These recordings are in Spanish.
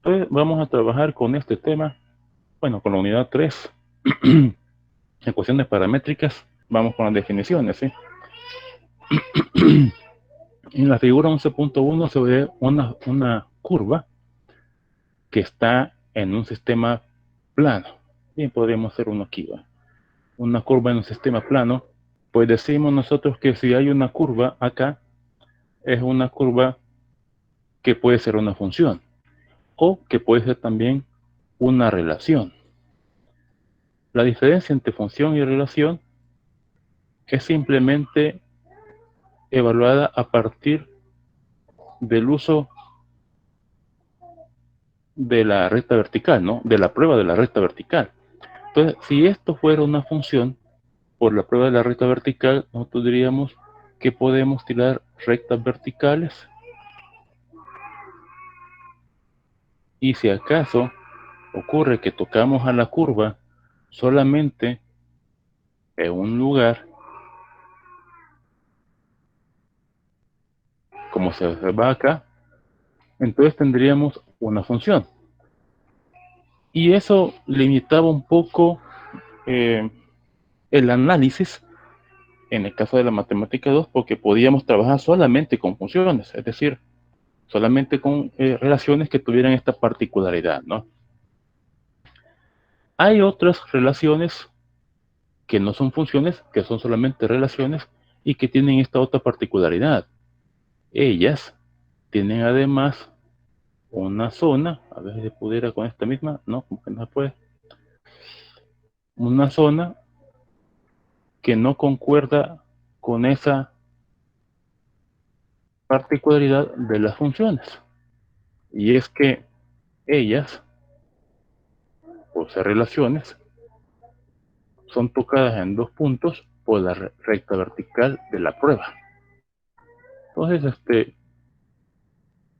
Entonces vamos a trabajar con este tema, bueno, con la unidad 3, ecuaciones paramétricas. Vamos con las definiciones, ¿sí? En la figura 11.1 se ve una curva que está en un sistema plano. Bien, podríamos hacer uno aquí, ¿va? Una curva en un sistema plano. Pues decimos nosotros que si hay una curva acá, es una curva que puede ser una función o que puede ser también una relación. La diferencia entre función y relación es simplemente evaluada a partir del uso de la recta vertical, ¿no? De la prueba de la recta vertical. Entonces, si esto fuera una función, por la prueba de la recta vertical, nosotros diríamos que podemos tirar rectas verticales. Y si acaso ocurre que tocamos a la curva solamente en un lugar, como se observa acá, entonces tendríamos una función. Y eso limitaba un poco el análisis en el caso de la matemática 2, porque podíamos trabajar solamente con funciones, es decir, solamente con relaciones que tuvieran esta particularidad, ¿no? Hay otras relaciones que no son funciones, que son solamente relaciones y que tienen esta otra particularidad. Ellas tienen además una zona, a ver si pudiera con esta misma, no, como que no se puede, una zona que no concuerda con esa particularidad de las funciones. Y es que ellas, por ser relaciones, son tocadas en dos puntos por la recta vertical de la prueba. Entonces,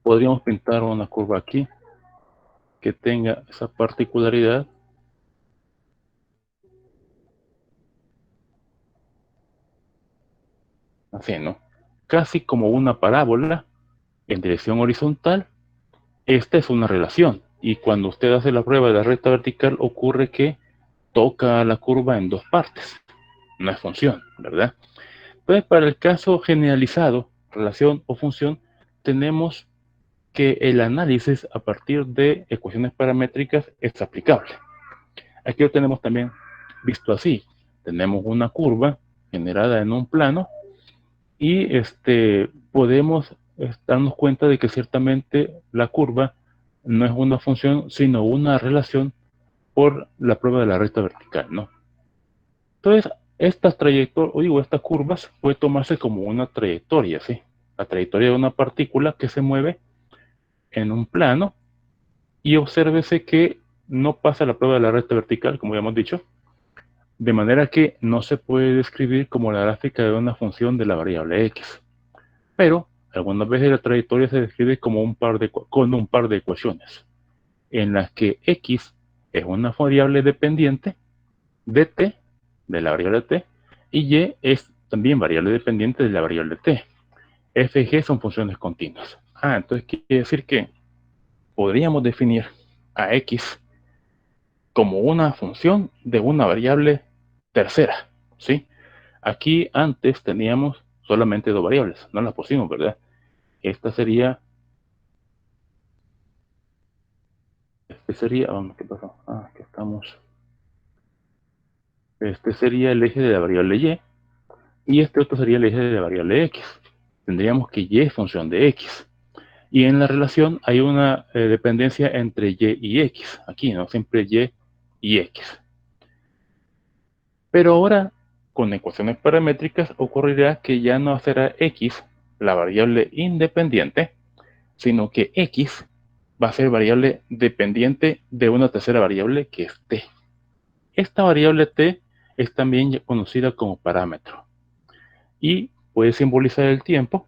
podríamos pintar una curva aquí que tenga esa particularidad. Así, ¿no? Casi como una parábola en dirección horizontal. Esta es una relación. Y cuando usted hace la prueba de la recta vertical, ocurre que toca la curva en dos partes. No es función, ¿verdad? Entonces, para el caso generalizado, relación o función, tenemos que el análisis a partir de ecuaciones paramétricas es aplicable. Aquí lo tenemos también visto así. Tenemos una curva generada en un plano y podemos darnos cuenta de que ciertamente la curva no es una función, sino una relación por la prueba de la recta vertical, ¿no? Entonces, estas trayectorias, o digo, estas curvas puede tomarse como una trayectoria, ¿sí? La trayectoria de una partícula que se mueve en un plano y obsérvese que no pasa la prueba de la recta vertical, como ya hemos dicho, de manera que no se puede describir como la gráfica de una función de la variable x. Pero algunas veces la trayectoria se describe como con un par de ecuaciones, en las que x es una variable dependiente de t, de la variable t, y y es también variable dependiente de la variable t. F y g son funciones continuas. Entonces quiere decir que podríamos definir a x como una función de una variable tercera, ¿sí? Aquí antes teníamos solamente dos variables, no las pusimos, ¿verdad? Esta sería, ¿qué pasó? Aquí estamos. Este sería el eje de la variable y, y este otro sería el eje de la variable x. Tendríamos que y es función de x. Y en la relación hay una dependencia entre y y x. Aquí, ¿no? Siempre y x. Pero ahora, con ecuaciones paramétricas, ocurrirá que ya no será x la variable independiente, sino que x va a ser variable dependiente de una tercera variable que es t. Esta variable t es también conocida como parámetro y puede simbolizar el tiempo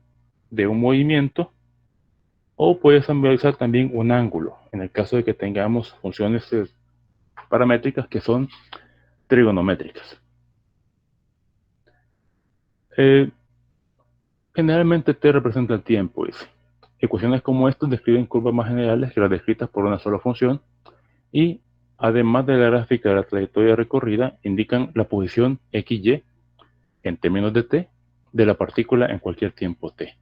de un movimiento o puede simbolizar también un ángulo, en el caso de que tengamos funciones paramétricas que son trigonométricas. Generalmente t representa el tiempo, dice. Ecuaciones como estas describen curvas más generales que las descritas por una sola función y, además de la gráfica de la trayectoria recorrida, indican la posición XY en términos de t de la partícula en cualquier tiempo t.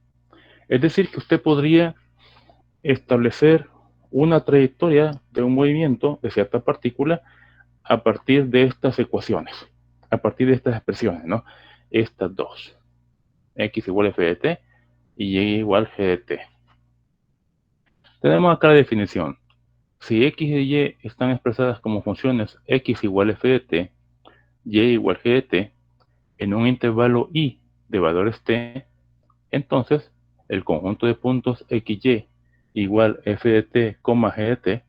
Es decir, que usted podría establecer una trayectoria de un movimiento de cierta partícula a partir de estas ecuaciones, a partir de estas expresiones, ¿no? Estas dos, x igual f de t y y igual g de t. Tenemos acá la definición. Si x y y están expresadas como funciones x igual f de t, y igual g de t, en un intervalo i de valores t, entonces el conjunto de puntos xy igual f de t, g de t,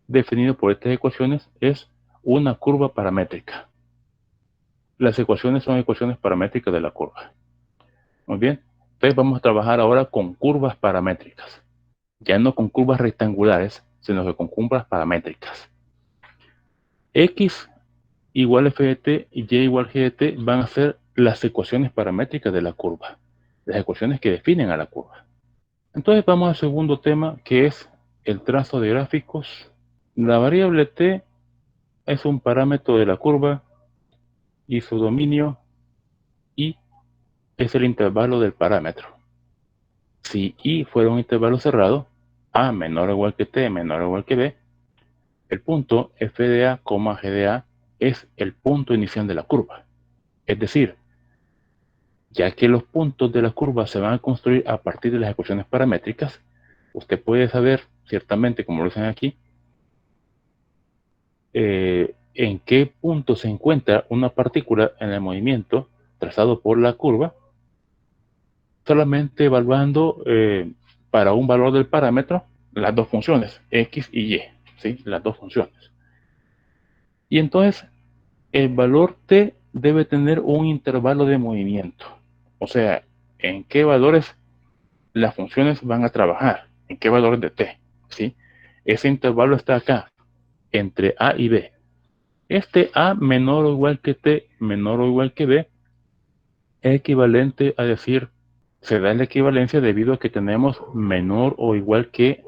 definido por estas ecuaciones, es una curva paramétrica. Las ecuaciones son ecuaciones paramétricas de la curva. Muy bien, entonces vamos a trabajar ahora con curvas paramétricas. Ya no con curvas rectangulares, sino que con curvas paramétricas. X igual f de t y y igual g de t van a ser las ecuaciones paramétricas de la curva, las ecuaciones que definen a la curva. Entonces vamos al segundo tema, que es el trazo de gráficos. La variable t es un parámetro de la curva y su dominio i es el intervalo del parámetro. Si i fuera un intervalo cerrado, a menor o igual que t menor o igual que b, el punto f de a, g de a es el punto inicial de la curva. Es decir, ya que los puntos de la curva se van a construir a partir de las ecuaciones paramétricas, usted puede saber ciertamente, como lo dicen aquí, en qué punto se encuentra una partícula en el movimiento trazado por la curva, solamente evaluando para un valor del parámetro las dos funciones, x y y, ¿sí? Las dos funciones. Y entonces el valor t debe tener un intervalo de movimiento. O sea, en qué valores las funciones van a trabajar, en qué valores de t, ¿sí? Ese intervalo está acá, entre a y b. Este a menor o igual que t menor o igual que b es equivalente a decir, se da la equivalencia debido a que tenemos menor o igual que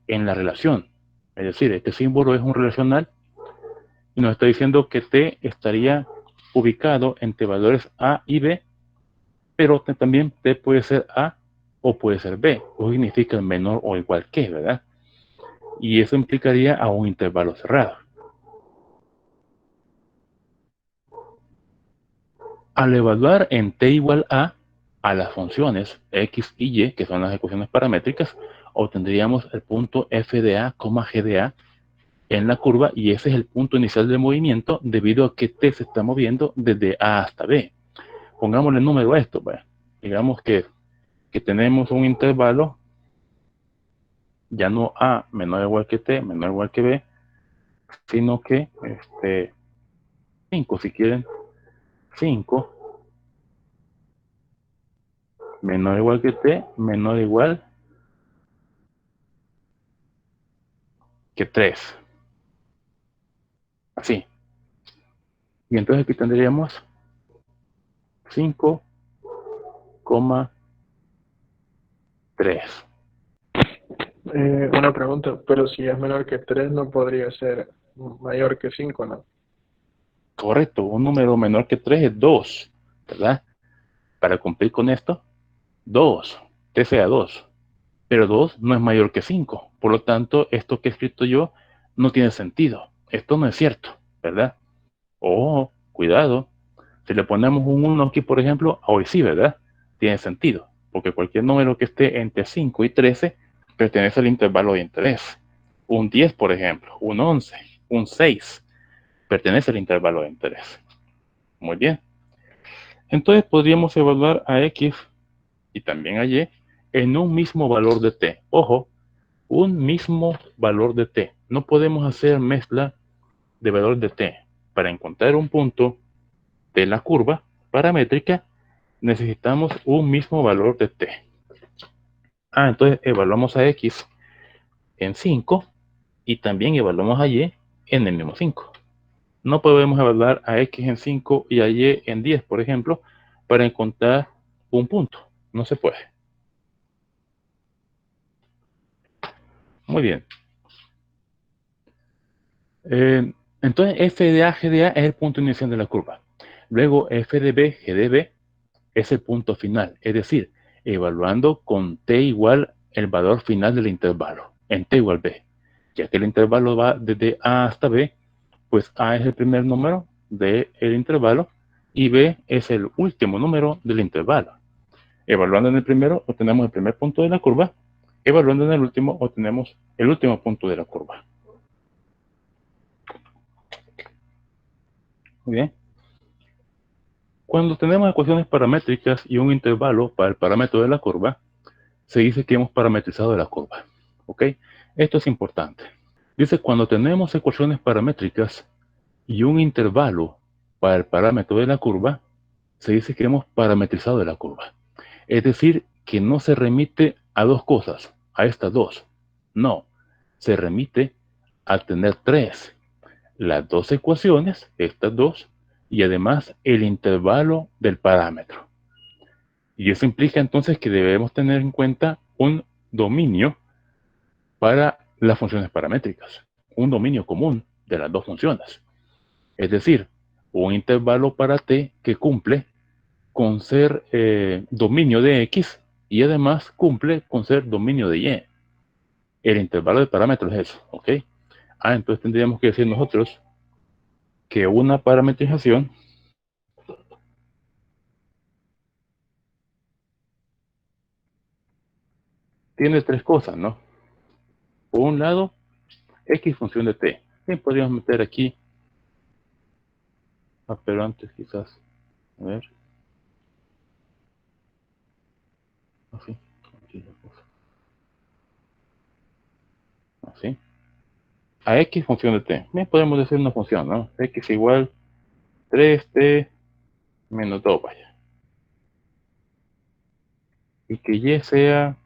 en la relación. Es decir, este símbolo es un relacional y nos está diciendo que t estaría ubicado entre valores a y b, pero también t puede ser a o puede ser b, o significa menor o igual que, ¿verdad? Y eso implicaría a un intervalo cerrado. Al evaluar en t igual a las funciones x y y, que son las ecuaciones paramétricas, obtendríamos el punto f de a, g de a en la curva, y ese es el punto inicial del movimiento debido a que t se está moviendo desde a hasta b. Pongámosle número a esto, pues. Digamos que tenemos un intervalo, ya no a menor o igual que t, menor o igual que b, sino que 5, si quieren, 5 menor o igual que t, menor o igual que 3. Así. Y entonces aquí tendríamos 5,3. Una pregunta, pero si es menor que 3 no podría ser mayor que 5, ¿no? Correcto, un número menor que 3 es 2, ¿verdad? Para cumplir con esto, 2, t sea 2. Pero 2 no es mayor que 5. Por lo tanto, esto que he escrito yo no tiene sentido. Esto no es cierto, ¿verdad? Oh, cuidado. Si le ponemos un 1 aquí, por ejemplo, hoy sí, ¿verdad? Tiene sentido. Porque cualquier número que esté entre 5 y 13 pertenece al intervalo de interés. Un 10, por ejemplo, un 11, un 6, pertenece al intervalo de interés. Muy bien. Entonces podríamos evaluar a x y también a y en un mismo valor de t. Ojo, un mismo valor de t. No podemos hacer mezcla de valores de t. Para encontrar un punto de la curva paramétrica necesitamos un mismo valor de t. Entonces evaluamos a x en 5 y también evaluamos a y en el mismo 5. No podemos evaluar a x en 5 y a y en 10, por ejemplo, para encontrar un punto. No se puede. Muy bien. Entonces, f de a, g de a es el punto inicial de la curva. Luego, f de b, g de b es el punto final. Es decir, evaluando con t igual el valor final del intervalo, en t igual b. Ya que el intervalo va desde a hasta b, pues a es el primer número del intervalo y b es el último número del intervalo. Evaluando en el primero, obtenemos el primer punto de la curva. Evaluando en el último, obtenemos el último punto de la curva. Muy bien. Cuando tenemos ecuaciones paramétricas y un intervalo para el parámetro de la curva, se dice que hemos parametrizado la curva. ¿Ok? Esto es importante. Dice, cuando tenemos ecuaciones paramétricas y un intervalo para el parámetro de la curva, se dice que hemos parametrizado la curva. Es decir, que no se remite a dos cosas, a estas dos. No, se remite a tener tres. Las dos ecuaciones, estas dos, y además el intervalo del parámetro. Y eso implica entonces que debemos tener en cuenta un dominio para las funciones paramétricas, un dominio común de las dos funciones. Es decir, un intervalo para t que cumple con ser dominio de x y además cumple con ser dominio de y. El intervalo de parámetros es eso, ¿ok? Entonces tendríamos que decir nosotros que una parametrización tiene tres cosas, ¿no? Por un lado, x función de t. Bien, podríamos meter aquí, pero antes quizás, a ver, así, aquí la cosa, así. A x función de t. Bien, podemos decir una función, ¿no? X igual 3t menos 2, vaya. Y que y sea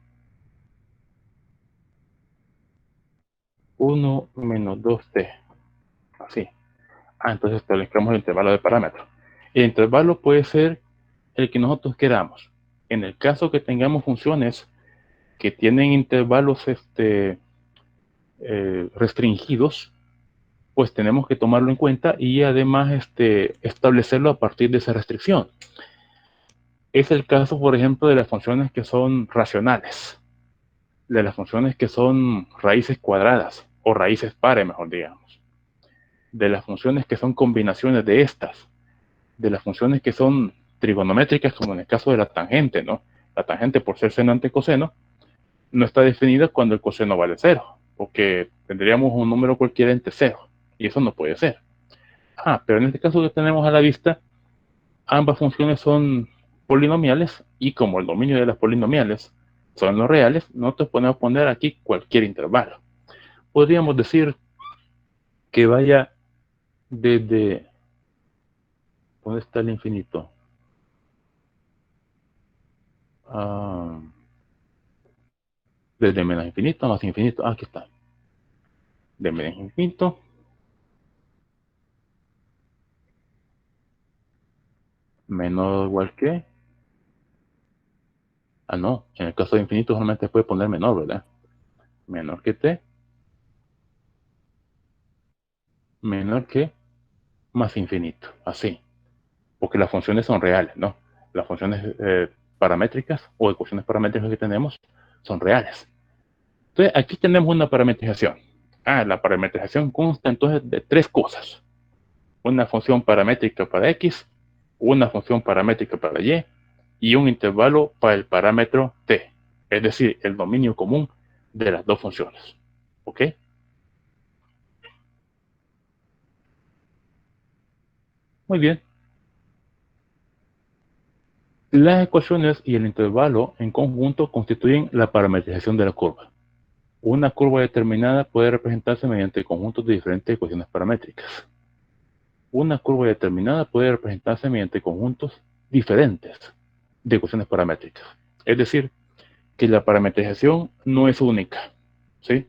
1 menos 2t. Así. Entonces establezcamos el intervalo de parámetros. El intervalo puede ser el que nosotros queramos. En el caso que tengamos funciones que tienen intervalos restringidos, pues tenemos que tomarlo en cuenta y además establecerlo a partir de esa restricción. Es el caso, por ejemplo, de las funciones que son racionales, de las funciones que son raíces cuadradas o raíces pares, mejor digamos, de las funciones que son combinaciones de estas, de las funciones que son trigonométricas, como en el caso de la tangente, ¿no? La tangente, por ser seno ante coseno, no está definida cuando el coseno vale cero, porque tendríamos un número cualquiera entre cero, y eso no puede ser. Pero en este caso que tenemos a la vista, ambas funciones son polinomiales, y como el dominio de las polinomiales son los reales, nosotros podemos poner aquí cualquier intervalo. Podríamos decir que vaya desde... ¿Dónde está el infinito? Desde menos infinito a más infinito. Aquí está. De menos infinito menor o igual que... no. En el caso de infinito solamente puede poner menor, ¿verdad? Menor que t. Menor que más infinito. Así. Porque las funciones son reales, ¿no? Las funciones paramétricas o ecuaciones paramétricas que tenemos son reales. Entonces, aquí tenemos una parametrización. La parametrización consta entonces de tres cosas. Una función paramétrica para x, una función paramétrica para y un intervalo para el parámetro t. Es decir, el dominio común de las dos funciones. ¿Ok? Muy bien. Las ecuaciones y el intervalo en conjunto constituyen la parametrización de la curva. Una curva determinada puede representarse mediante conjuntos de diferentes ecuaciones paramétricas. Una curva determinada puede representarse mediante conjuntos diferentes de ecuaciones paramétricas. Es decir, que la parametrización no es única. ¿Sí?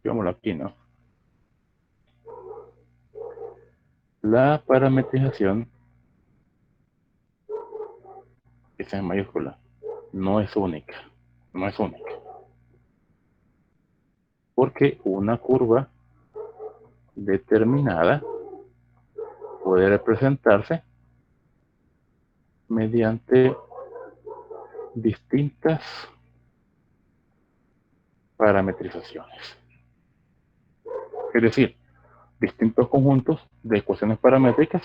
Digámoslo aquí, ¿no? La parametrización, que está en mayúscula, no es única. No es única. porque una curva determinada puede representarse mediante distintas parametrizaciones. Es decir, distintos conjuntos de ecuaciones paramétricas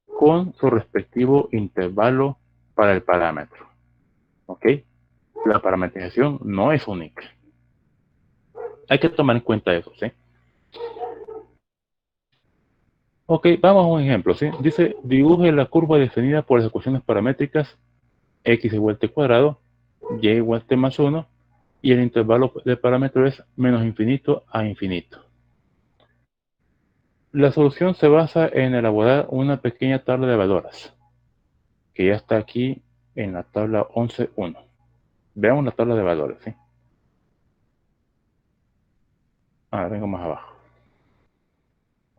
con su respectivo intervalo para el parámetro. ¿Ok? La parametrización no es única. Hay que tomar en cuenta eso, ¿sí? Ok, vamos a un ejemplo, ¿sí? Dice, dibuje la curva definida por las ecuaciones paramétricas x igual a t cuadrado, y igual a t más 1, y el intervalo del parámetro es menos infinito a infinito. La solución se basa en elaborar una pequeña tabla de valores, que ya está aquí en la tabla 11.1. Veamos la tabla de valores, ¿sí? Vengo más abajo.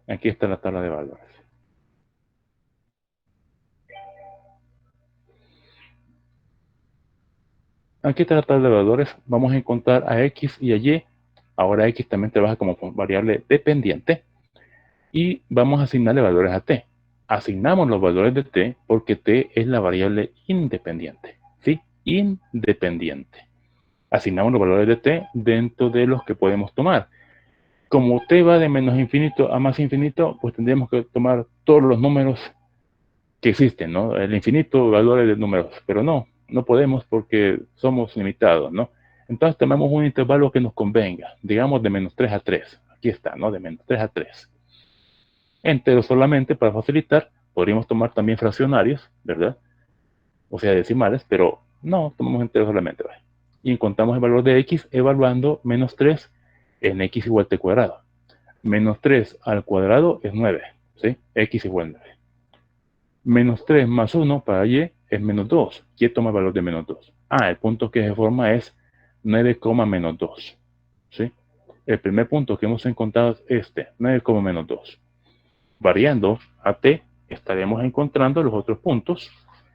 Aquí está la tabla de valores. Aquí está la tabla de valores. Vamos a encontrar a x y a y. Ahora x también trabaja como variable dependiente. Y vamos a asignarle valores a t. Asignamos los valores de t porque t es la variable independiente. ¿Sí? Independiente. Asignamos los valores de t dentro de los que podemos tomar. Como t va de menos infinito a más infinito, pues tendríamos que tomar todos los números que existen, ¿no? El infinito valores de números, pero no podemos porque somos limitados, ¿no? Entonces tomamos un intervalo que nos convenga, digamos de menos 3 a 3. Aquí está, ¿no? De menos 3 a 3. Enteros solamente para facilitar, podríamos tomar también fraccionarios, ¿verdad? O sea, decimales, pero no, tomamos enteros solamente, ¿vale? Y encontramos el valor de x evaluando menos 3 en x igual a t cuadrado. Menos 3 al cuadrado es 9, ¿sí? X igual a 9. Menos 3 más 1 para y es menos 2. ¿Quién toma el valor de menos 2? El punto que se forma es 9, menos 2. ¿Sí? El primer punto que hemos encontrado es este, 9, menos 2. Variando a t, estaremos encontrando los otros puntos,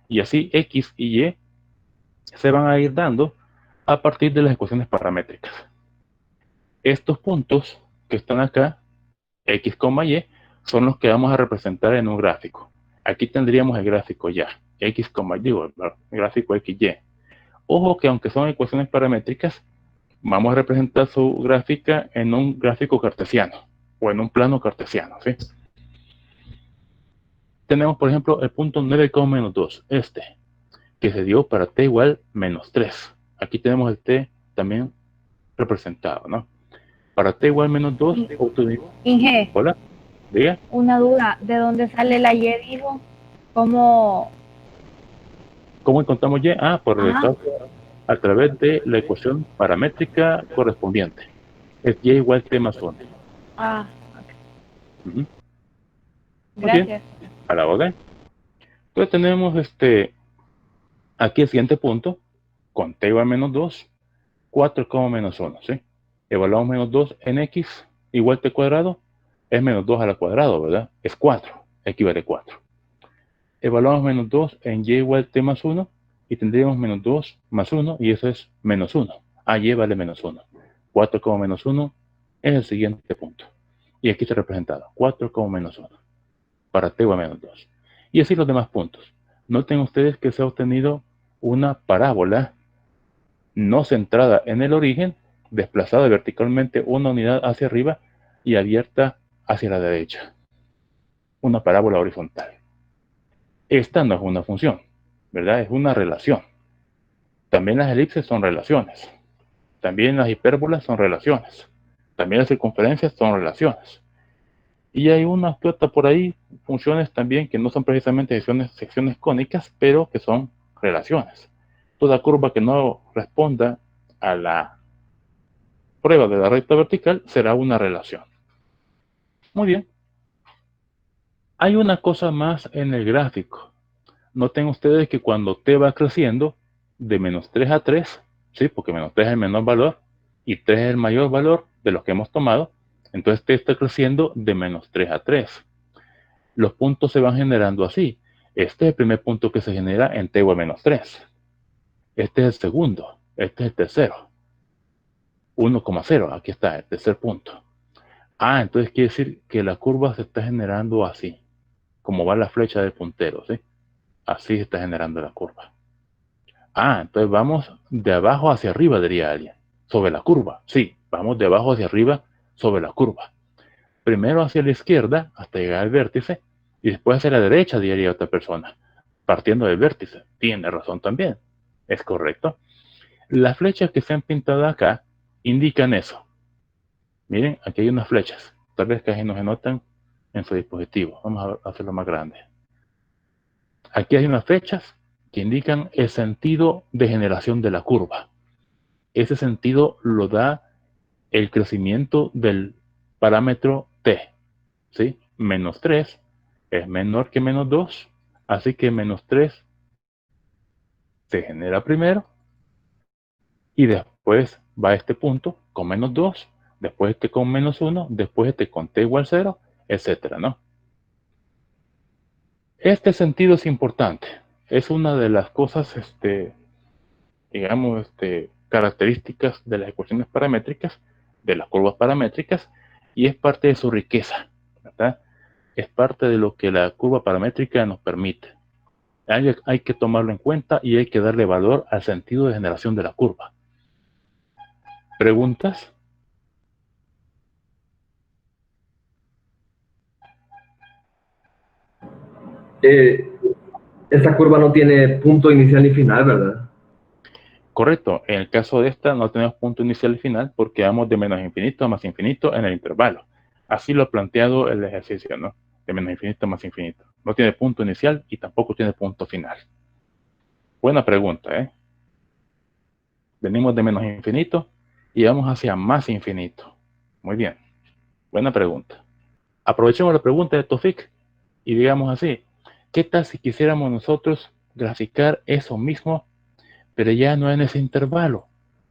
y así x y y se van a ir dando a partir de las ecuaciones paramétricas. Estos puntos que están acá, x, y, son los que vamos a representar en un gráfico. Aquí tendríamos el gráfico ya, x, digo, el gráfico XY. Ojo que aunque son ecuaciones paramétricas, vamos a representar su gráfica en un gráfico cartesiano o en un plano cartesiano, ¿sí? Tenemos, por ejemplo, el punto 9, menos 2, que se dio para t igual menos 3. Aquí tenemos el t también representado, ¿no? Para t igual menos 2, obtuvimos... Inge, Hola, diga. una duda, ¿de dónde sale la Y, digo? ¿Cómo encontramos y? Por el cálculo a través de la ecuación paramétrica correspondiente. Es y igual t más 1. Okay. Muy Gracias. bien, a la orden. Entonces tenemos aquí el siguiente punto, con t igual a menos 2, 4, menos 1, ¿sí? Evaluamos menos 2 en x igual a t cuadrado, es menos 2 a la cuadrado, ¿verdad? Es 4, equivale a 4. Evaluamos menos 2 en y igual a t más 1, y tendríamos menos 2 más 1, y eso es menos 1. Y vale menos 1. 4, menos 1 es el siguiente punto. Y aquí está representado, 4, menos 1. Para t igual a menos 2. Y así los demás puntos. Noten ustedes que se ha obtenido una parábola no centrada en el origen, desplazada verticalmente una unidad hacia arriba y abierta hacia la derecha. Una parábola horizontal. Esta no es una función, ¿verdad? Es una relación. También las elipses son relaciones. También las hipérbolas son relaciones. También las circunferencias son relaciones. Y hay unas cuantas por ahí, funciones también que no son precisamente secciones cónicas, pero que son relaciones. Toda curva que no responda a la prueba de la recta vertical será una relación. Muy bien. Hay una cosa más en el gráfico. Noten ustedes que cuando t va creciendo de menos 3 a 3, ¿sí? Porque menos 3 es el menor valor y 3 es el mayor valor de los que hemos tomado, entonces t está creciendo de menos 3 a 3. Los puntos se van generando así. Este es el primer punto que se genera en t igual a menos 3. Este es el segundo. Este es el tercero. 1,0. Aquí está el tercer punto. Entonces quiere decir que la curva se está generando así, como va la flecha del puntero, ¿sí? Así se está generando la curva. Entonces vamos de abajo hacia arriba, diría alguien. Sobre la curva. Sí, vamos de abajo hacia arriba sobre la curva. Primero hacia la izquierda hasta llegar al vértice y después hacia la derecha, diría otra persona, partiendo del vértice. Tiene razón también. Es correcto. Las flechas que se han pintado acá indican eso. Miren, aquí hay unas flechas. Tal vez casi no se notan en su dispositivo. Vamos a hacerlo más grande. Aquí hay unas flechas que indican el sentido de generación de la curva. Ese sentido lo da el crecimiento del parámetro t, ¿sí? Menos 3 es menor que menos 2, así que menos 3 se genera primero y después va a este punto con menos 2, después este con menos 1, después este con t igual 0, etcétera, ¿no? Este sentido es importante. Es una de las cosas, digamos, características de las ecuaciones paramétricas, de las curvas paramétricas, y es parte de su riqueza, ¿verdad? Es parte de lo que la curva paramétrica nos permite. Hay que tomarlo en cuenta y hay que darle valor al sentido de generación de la curva. ¿Preguntas? Esta curva no tiene punto inicial ni final, ¿verdad? Correcto. En el caso de esta no tenemos punto inicial y final porque vamos de menos infinito a más infinito en el intervalo. Así lo ha planteado el ejercicio, ¿no? De menos infinito a más infinito. No tiene punto inicial y tampoco tiene punto final. Buena pregunta, ¿eh? Venimos de menos infinito y vamos hacia más infinito. Muy bien. Buena pregunta. Aprovechemos la pregunta de Tofik y digamos así, ¿qué tal si quisiéramos nosotros graficar eso mismo, pero ya no en ese intervalo,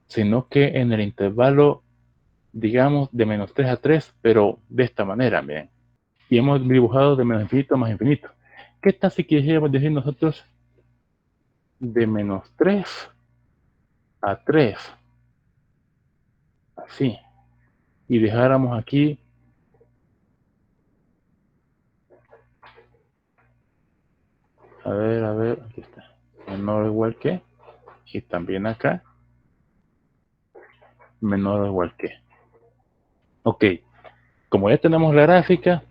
sino que en el intervalo, digamos, de menos 3 a 3, pero de esta manera, bien. Y hemos dibujado de menos infinito a más infinito. ¿Qué tal si quisiéramos decir nosotros de menos 3 a 3? Así. Y dejáramos aquí a ver, aquí está. Menor o igual que. Y también acá. Menor o igual que. Ok. Como ya tenemos la gráfica,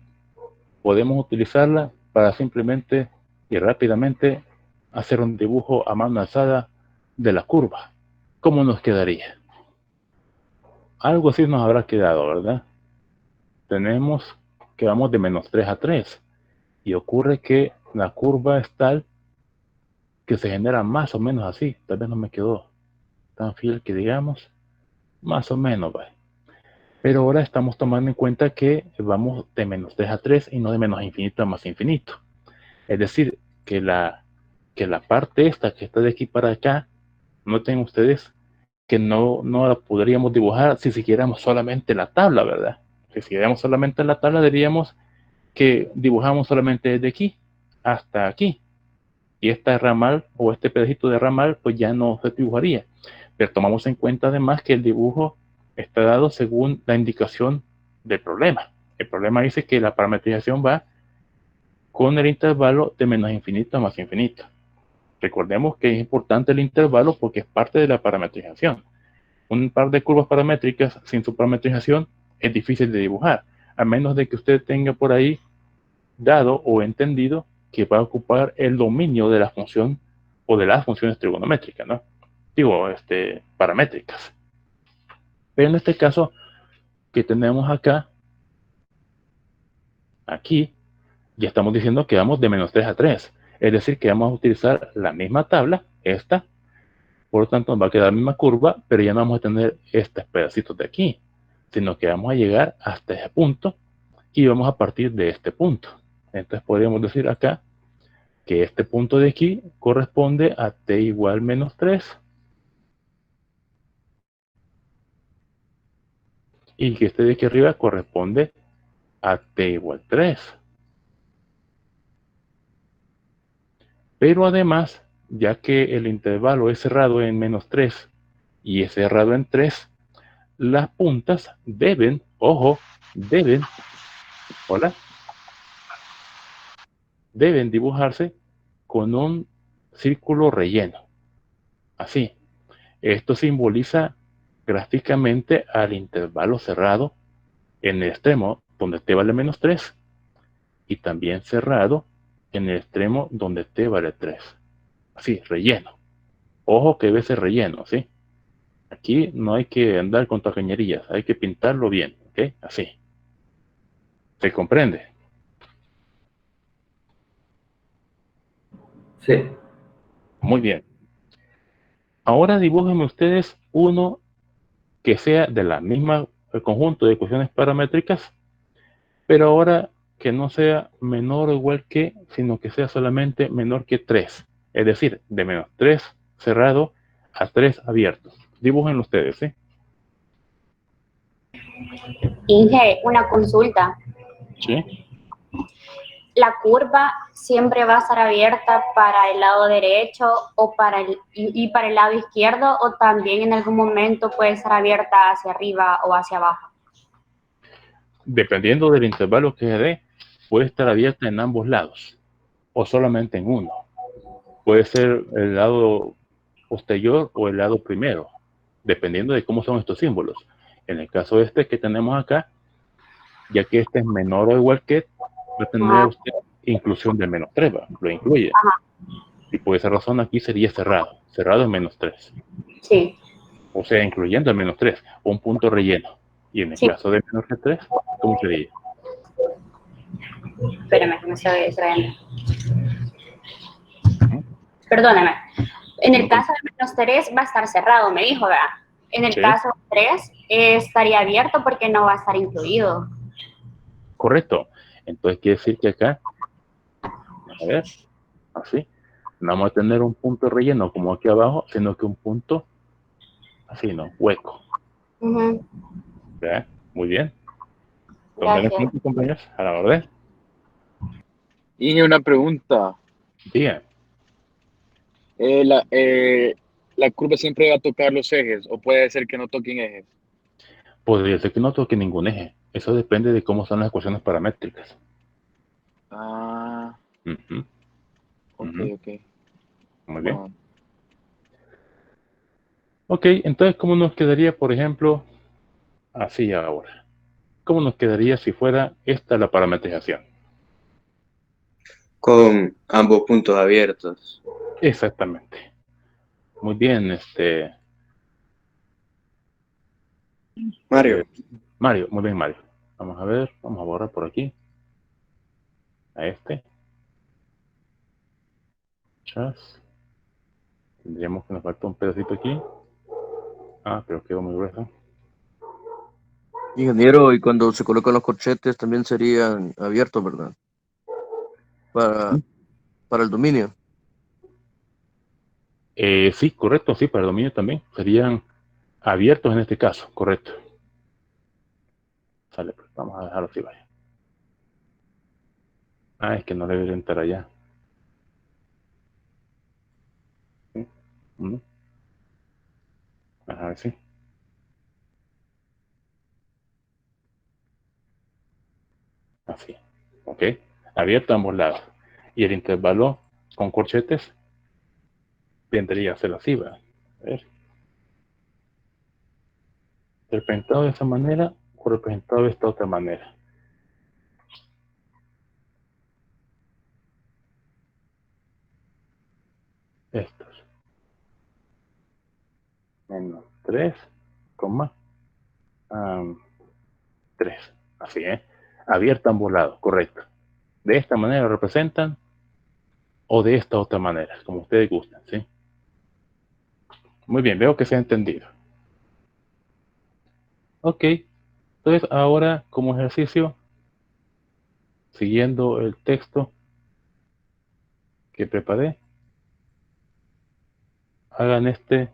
podemos utilizarla para simplemente y rápidamente hacer un dibujo a mano alzada de la curva. ¿Cómo nos quedaría? Algo así nos habrá quedado, ¿verdad? Tenemos que vamos de menos 3 a 3 y ocurre que la curva es tal que se genera más o menos así. Tal vez no me quedó tan fiel que digamos, más o menos, ¿vale? Pero ahora estamos tomando en cuenta que vamos de menos 3 a 3 y no de menos infinito a más infinito. Es decir, que la parte esta que está de aquí para acá, noten ustedes que no la podríamos dibujar si siguiéramos solamente la tabla, ¿verdad? Si siguiéramos solamente la tabla, diríamos que dibujamos solamente desde aquí hasta aquí. Y esta ramal o este pedacito de ramal pues ya no se dibujaría. Pero tomamos en cuenta además que el dibujo está dado según la indicación del problema. El problema dice que la parametrización va con el intervalo de menos infinito a más infinito. Recordemos que es importante el intervalo porque es parte de la parametrización. Un par de curvas paramétricas sin su parametrización es difícil de dibujar, a menos de que usted tenga por ahí dado o entendido que va a ocupar el dominio de la función o de las funciones trigonométricas, ¿no? Digo, paramétricas. Pero en este caso que tenemos acá, aquí, ya estamos diciendo que vamos de menos 3 a 3. Es decir, que vamos a utilizar la misma tabla, esta, por lo tanto nos va a quedar la misma curva, pero ya no vamos a tener estos pedacitos de aquí, sino que vamos a llegar hasta ese punto y vamos a partir de este punto. Entonces podríamos decir acá que este punto de aquí corresponde a t igual menos 3 y que este de aquí arriba corresponde a t igual 3. Pero además, ya que el intervalo es cerrado en menos 3 y es cerrado en 3, las puntas deben, ojo, deben, hola, deben dibujarse con un círculo relleno. Así. Esto simboliza gráficamente al intervalo cerrado en el extremo donde t vale menos 3 y también cerrado en el extremo donde t vale 3. Así, relleno. Ojo que debe ser relleno, ¿sí? Aquí no hay que andar con tacañerías, hay que pintarlo bien, ¿ok? Así. ¿Se comprende? Sí. Muy bien. Ahora dibújenme ustedes uno que sea de la misma conjunto de ecuaciones paramétricas, pero ahora que no sea menor o igual que, sino que sea solamente menor que 3. Es decir, de menos 3 cerrado a 3 abiertos. Dibujen ustedes, ¿sí? Inge, una consulta. Sí. ¿La curva siempre va a estar abierta para el lado derecho o para para el lado izquierdo, o también en algún momento puede estar abierta hacia arriba o hacia abajo? Dependiendo del intervalo que dé, puede estar abierta en ambos lados o solamente en uno. Puede ser el lado posterior o el lado primero, dependiendo de cómo son estos símbolos. En el caso este que tenemos acá, ya que este es menor o igual que, va a tener usted inclusión de menos 3, lo incluye. Y por esa razón aquí sería cerrado. Cerrado en menos 3. Sí. O sea, incluyendo el menos 3, un punto relleno. Y en el caso de menos 3, ¿cómo sería? Espérame, que me estoy distrayendo. Perdóname. En el caso de menos 3 va a estar cerrado, me dijo, ¿verdad? En el caso de 3 estaría abierto porque no va a estar incluido. Correcto. Entonces quiere decir que acá, a ver, así, no vamos a tener un punto relleno como aquí abajo, sino que un punto así, ¿no? Hueco. ¿Verdad? Muy bien. Tomen en cuenta, compañeros, a la orden. Y una pregunta. Diga. ¿La curva siempre va a tocar los ejes o puede ser que no toquen ejes? Podría ser que no toque ningún eje. Eso depende de cómo son las ecuaciones paramétricas. Ah, ok. Muy bien. Ok, entonces, ¿cómo nos quedaría, por ejemplo, así ahora? ¿Cómo nos quedaría si fuera esta la parametrización? Con ambos puntos abiertos. Exactamente. Muy bien, Mario. Mario, muy bien, Mario. Vamos a ver, vamos a borrar por aquí. A este. Chas. Tendríamos que nos falta un pedacito aquí. Ah, pero quedó muy grueso. Ingeniero, y cuando se colocan los corchetes también serían abiertos, ¿verdad? Para el dominio. Sí, correcto, sí, para el dominio también. Serían abiertos en este caso, correcto. Sale, pues vamos a dejarlo así, vaya. Ah, es que no debe entrar allá. ¿Sí? A ver, sí. Así. Ok. Abierto a ambos lados. Y el intervalo con corchetes vendría a ser así, ¿verdad? A ver. Representado de esa manera o representado de esta otra manera. Estos. Menos 3, 3. Así, ¿eh? Abierto a ambos lados, correcto. De esta manera lo representan o de esta otra manera, como ustedes gustan, ¿sí? Muy bien, veo que se ha entendido. Ok, entonces ahora como ejercicio, siguiendo el texto que preparé, hagan este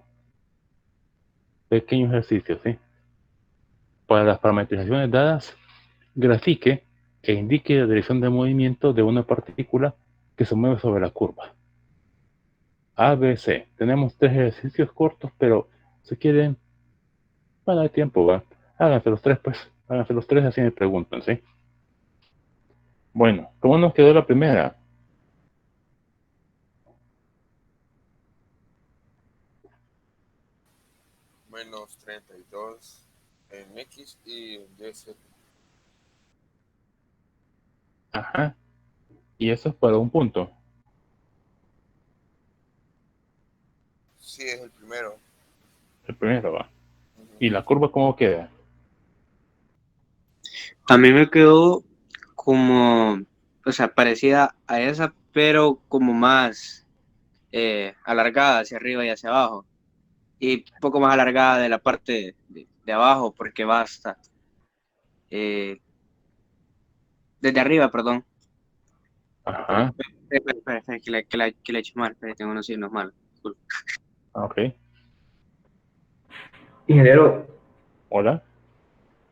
pequeño ejercicio, ¿sí? Para las parametrizaciones dadas, grafique e indique la dirección de movimiento de una partícula que se mueve sobre la curva. A, B, C. Tenemos 3 ejercicios cortos, pero si quieren, Bueno, hay tiempo, va. Háganse los tres, pues. Háganse los tres, así me preguntan, ¿sí? Bueno, ¿cómo nos quedó la primera? Menos 32 en X y en YZ. Ajá. Y eso es para un punto. Sí, es el primero. El primero va. ¿Y la curva cómo queda? A mí me quedó como, o sea, parecida a esa, pero como más alargada hacia arriba y hacia abajo. Y un poco más alargada de la parte de abajo, porque va hasta, desde arriba, perdón. Ajá. Espera, que la he hecho mal, espera, tengo unos signos malos. Disculpa. Ok. Ingeniero, Hola.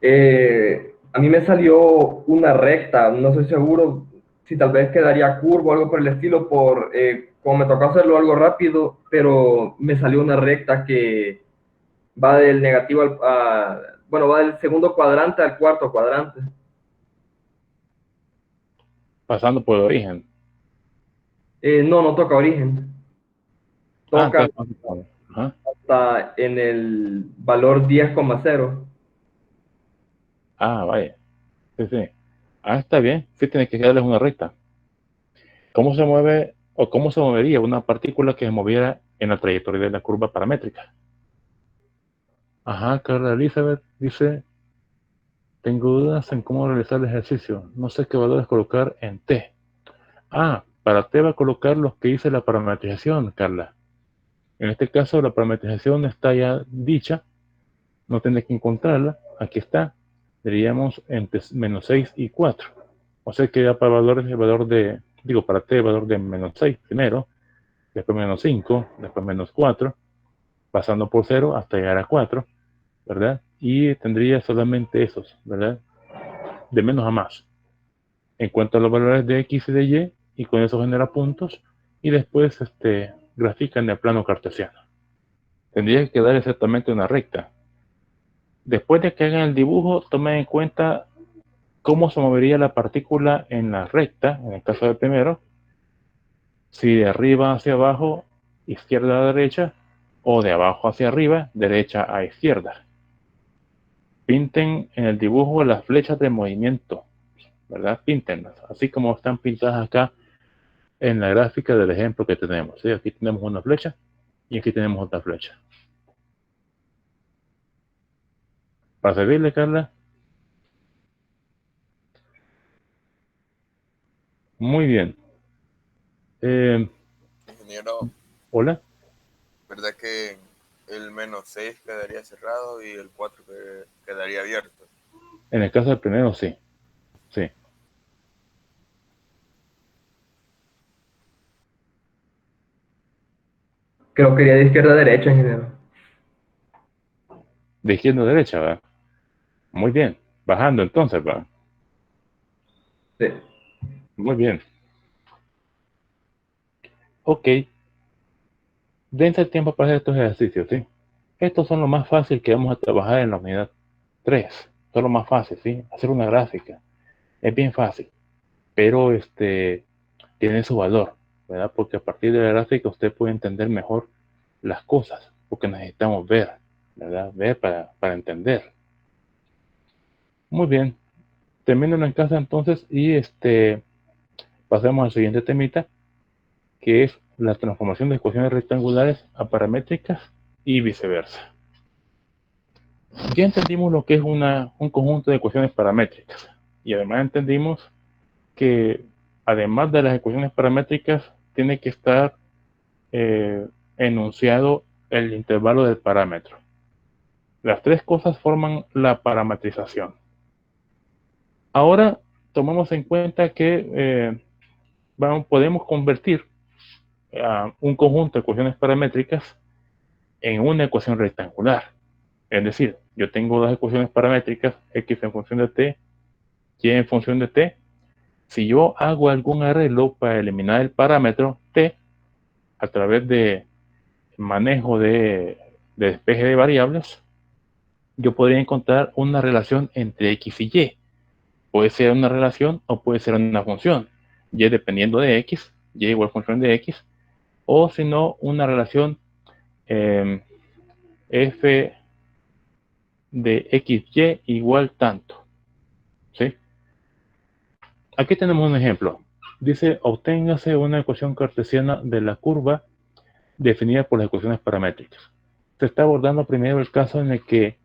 a mí me salió una recta, no estoy seguro si tal vez quedaría curvo o algo por el estilo, como me tocó hacerlo algo rápido, pero me salió una recta que va del negativo bueno, va del segundo cuadrante al cuarto cuadrante. Pasando por el origen. No, no toca origen. Ah, Toca entonces pasando por- Ajá. hasta en el valor 10,0. Ah, vaya. Sí, sí. Ah, está bien. Sí tiene que quedarles una recta. ¿Cómo se mueve o cómo se movería una partícula que se moviera en la trayectoria de la curva paramétrica? Ajá, Carla Elizabeth dice, tengo dudas en cómo realizar el ejercicio. No sé qué valores colocar en T. Ah, para T va a colocar los que hice la parametrización, Carla. En este caso la parametrización está ya dicha, no tendré que encontrarla. Aquí está. Diríamos entre menos 6 y 4. O sea que ya para valores el valor de, digo, para T el valor de menos 6 primero, después menos 5, después menos 4, pasando por 0 hasta llegar a 4, ¿verdad? Y tendría solamente esos, ¿verdad? De menos a más. En cuanto a los valores de X y de Y, y con eso genera puntos, y después grafica en el plano cartesiano. Tendría que quedar exactamente una recta. Después de que hagan el dibujo, tomen en cuenta cómo se movería la partícula en la recta, en el caso del primero, si de arriba hacia abajo, izquierda a derecha, o de abajo hacia arriba, derecha a izquierda. Pinten en el dibujo las flechas de movimiento, ¿verdad? Píntenlas, así como están pintadas acá en la gráfica del ejemplo que tenemos. ¿Sí? Aquí tenemos una flecha y aquí tenemos otra flecha. ¿Para servirle, Carla? Muy bien. Ingeniero, Hola. ¿verdad que el menos 6 quedaría cerrado y el 4 quedaría abierto? En el caso del primero, sí. Sí. Creo que iría de izquierda a derecha, ingeniero. De izquierda a derecha, ¿verdad? Muy bien. Bajando entonces, ¿verdad? Sí. Muy bien. Ok. Dense el tiempo para hacer estos ejercicios, ¿sí? Estos son lo más fácil que vamos a trabajar en la unidad 3. Son lo más fácil, ¿sí? Hacer una gráfica. Es bien fácil. Pero tiene su valor, ¿verdad? Porque a partir de la gráfica usted puede entender mejor las cosas. Porque necesitamos ver, ¿verdad? Ver para entender. Muy bien. Termino en casa entonces y pasemos al siguiente temita, que es la transformación de ecuaciones rectangulares a paramétricas y viceversa. Ya entendimos lo que es un conjunto de ecuaciones paramétricas y además entendimos que además de las ecuaciones paramétricas tiene que estar enunciado el intervalo del parámetro. Las tres cosas forman la parametrización. Ahora tomamos en cuenta que podemos convertir un conjunto de ecuaciones paramétricas en una ecuación rectangular. Es decir, yo tengo dos ecuaciones paramétricas, x en función de t, y en función de t. Si yo hago algún arreglo para eliminar el parámetro t a través de manejo de despeje de variables, yo podría encontrar una relación entre X y Y. Puede ser una relación o puede ser una función. Y dependiendo de X, Y igual función de X. O si no, una relación F de XY igual tanto. ¿Sí? Aquí tenemos un ejemplo. Dice, obténgase una ecuación cartesiana de la curva definida por las ecuaciones paramétricas. Se está abordando primero el caso en el que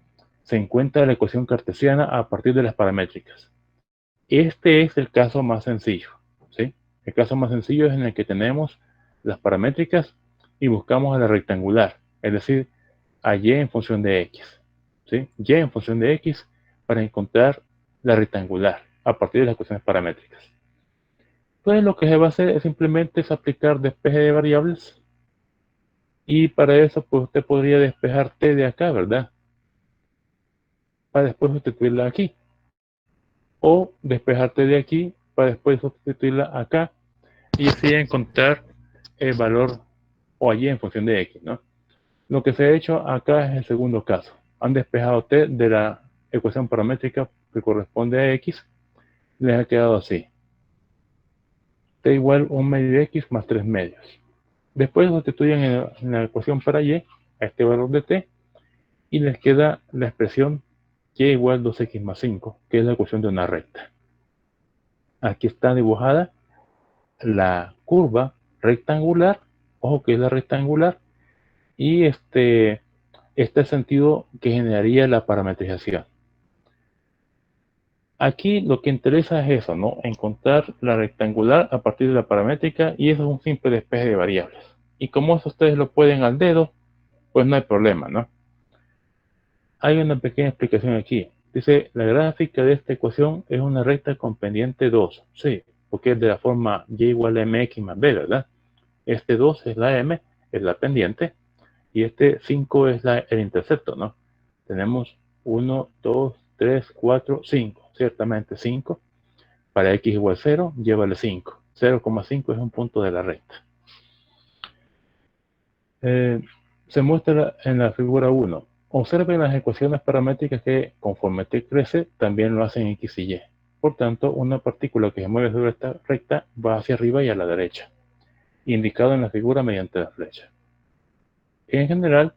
se encuentra la ecuación cartesiana a partir de las paramétricas. Este es el caso más sencillo, ¿sí? El caso más sencillo es en el que tenemos las paramétricas y buscamos a la rectangular, es decir, a y en función de x, ¿sí? Y en función de x para encontrar la rectangular a partir de las ecuaciones paramétricas. Entonces lo que se va a hacer es simplemente aplicar despeje de variables y para eso pues usted podría despejar t de acá, ¿verdad? Para después sustituirla aquí. O despejarte de aquí para después sustituirla acá y así encontrar el valor o allí en función de x, ¿no? Lo que se ha hecho acá es el segundo caso. Han despejado t de la ecuación paramétrica que corresponde a x. Les ha quedado así. T igual 1 medio de x más 3 medios. Después sustituyen en la ecuación para y a este valor de t y les queda la expresión y igual 2x más 5, que es la ecuación de una recta. Aquí está dibujada la curva rectangular, ojo que es la rectangular, y este es el sentido que generaría la parametrización. Aquí lo que interesa es eso, ¿no? Encontrar la rectangular a partir de la paramétrica y eso es un simple despeje de variables. Y como eso ustedes lo pueden al dedo, pues no hay problema, ¿no? Hay una pequeña explicación aquí. Dice, la gráfica de esta ecuación es una recta con pendiente 2. Sí, porque es de la forma y igual a mx más b, ¿verdad? Este 2 es la m, es la pendiente, y este 5 es el intercepto, ¿no? Tenemos 1, 2, 3, 4, 5. Ciertamente 5. Para x igual 0, llévale 5. 0,5 es un punto de la recta. Se muestra en la figura 1. Observen las ecuaciones paramétricas que, conforme t crece, también lo hacen x y y. Por tanto, una partícula que se mueve sobre esta recta va hacia arriba y a la derecha, indicado en la figura mediante la flecha. En general,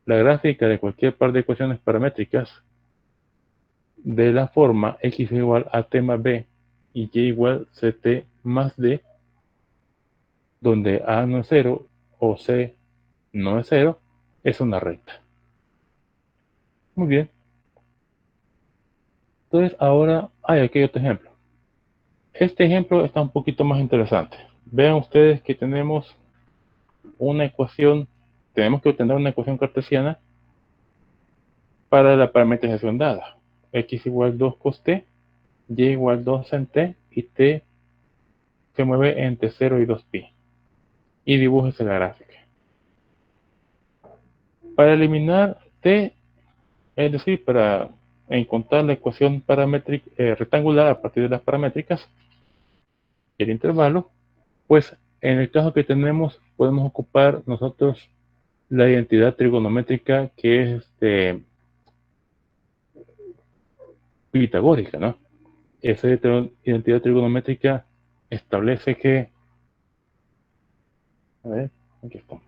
la gráfica de cualquier par de ecuaciones paramétricas de la forma x igual a t más b y y igual ct más d, donde a no es 0 o c no es 0, es una recta. Muy bien. Entonces ahora hay aquí otro ejemplo. Este ejemplo está un poquito más interesante. Vean ustedes que tenemos una ecuación, tenemos que obtener una ecuación cartesiana para la parametrización dada. X igual 2 cos t, y igual 2 sin t y t se mueve entre 0 y 2pi. Y dibújese la gráfica. Para eliminar t, es decir, para encontrar la ecuación paramétrica rectangular a partir de las paramétricas, el intervalo, pues en el caso que tenemos podemos ocupar nosotros la identidad trigonométrica que es pitagórica, ¿no? Esa identidad trigonométrica establece que, a ver, aquí estamos,